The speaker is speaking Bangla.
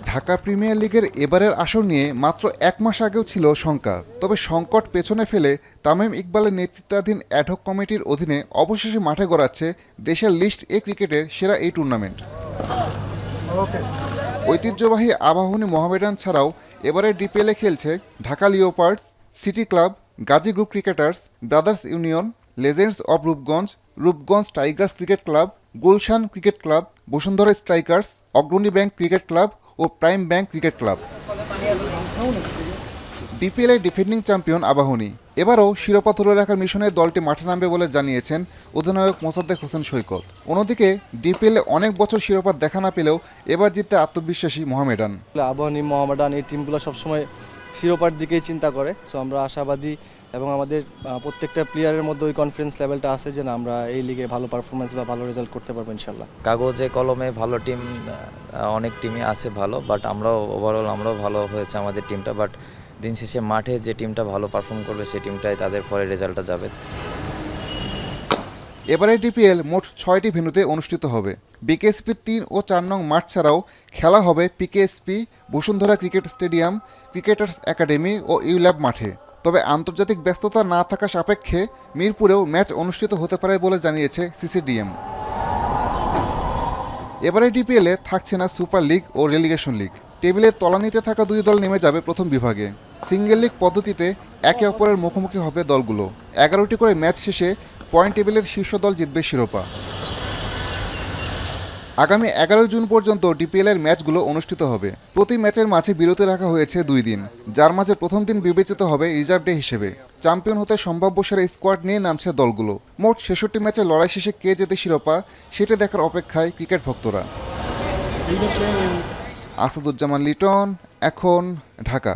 ঢাকা প্রিমিয়ার লিগের এবারের আসর নিয়ে মাত্র এক মাস আগেও ছিল শঙ্কা, তবে সংকট পেছনে ফেলে তামিম ইকবালের নেতৃত্বাধীন অ্যাডহক কমিটির অধীনে অবশেষে মাঠে গড়াচ্ছে দেশের লিস্ট এ ক্রিকেটের সেরা এই টুর্নামেন্ট। ঐতিহ্যবাহী আবাহনী মোহামেডান ছাড়াও এবারের ডিপিএলে খেলছে Dhaka Leopards, City Club, Gazi Group Cricketers, Brothers Union, Legends of Rupganj, Rupganj Tigers Cricket Club, Gulshan Cricket Club, Bashundhara Strikers, Agrani Bank Cricket Club ও প্রাইম ব্যাংক ক্রিকেট ক্লাব। ডিপিএলের ডিফেন্ডিং চ্যাম্পিয়ন আবাহনী এবারও শিরোপা ধরে রাখার মিশনে দলটি মাঠে নামবে বলে জানিয়েছেন অধিনায়ক মোসাদ্দেক হোসেন সৈকত। অন্যদিকে ডিপিএলে অনেক বছর শিরোপা দেখা না পেলেও এবার জিততে আত্মবিশ্বাসী মোহামেডান। আবাহনী, মোহামেডান এই টিমগুলো সবসময় শিরোপার দিকেই চিন্তা করে। সো আমরা আশাবাদী এবং আমাদের প্রত্যেকটা প্লেয়ারের মধ্যে ওই কনফিডেন্স লেভেলটা আছে যে না, আমরা এই লিগে ভালো পারফরমেন্স বা ভালো রেজাল্ট করতে পারবো ইনশাল্লাহ। কাগজে কলমে ভালো টিম অনেক টিমই আছে ভালো, বাট আমরাও ওভারঅল ভালো হয়েছে আমাদের টিমটা, বাট দিন শেষে মাঠে যে টিমটা ভালো পারফর্ম করবে সেই টিমটাই তাদের পরে রেজাল্টটা যাবে। এবারে ডিপিএল মোট 6টি ভেন্যুতে অনুষ্ঠিত হবে। বিকেএসপি 3 ও 4 নং মাঠ ছাড়াও খেলা হবে BKSP, Bashundhara Cricket Stadium, Cricketers Academy ও ইউল্যাব মাঠে। তবে আন্তর্জাতিক ব্যস্ততা না থাকা সাপেক্ষে মিরপুরেও ম্যাচ অনুষ্ঠিত হতে পারে বলে জানিয়েছে সিসিডিএম। এবারে ডিপিএলে থাকছে না সুপার লিগ ও রেলিগেশন লিগ। টেবিলের তলানিতে থাকা দুই দল নেমে যাবে প্রথম বিভাগে। সিঙ্গেল লিগ পদ্ধতিতে একে অপরের মুখোমুখি হবে দলগুলো। 11টি করে ম্যাচ শেষে পয়েন্ট টেবিলের শীর্ষ দল জিতবে শিরোপা। আগামী 11 জুন পর্যন্ত ডিপিএলের ম্যাচগুলো অনুষ্ঠিত হবে। প্রতি ম্যাচের মাঝে বিরতি রাখা হয়েছে 2 দিন, যার মাঝে প্রথম দিন বিবেচিত হবে রিজার্ভ ডে হিসেবে। চ্যাম্পিয়ন হতে সম্ভাব্য সেরা স্কোয়াড নিয়ে নামছে দলগুলো। মোট 66 ম্যাচের লড়াই শেষে কে জেতে শিরোপা সেটা দেখার অপেক্ষায় ক্রিকেট ভক্তরা। আসাদুজ্জামান লিটন, এখন, ঢাকা।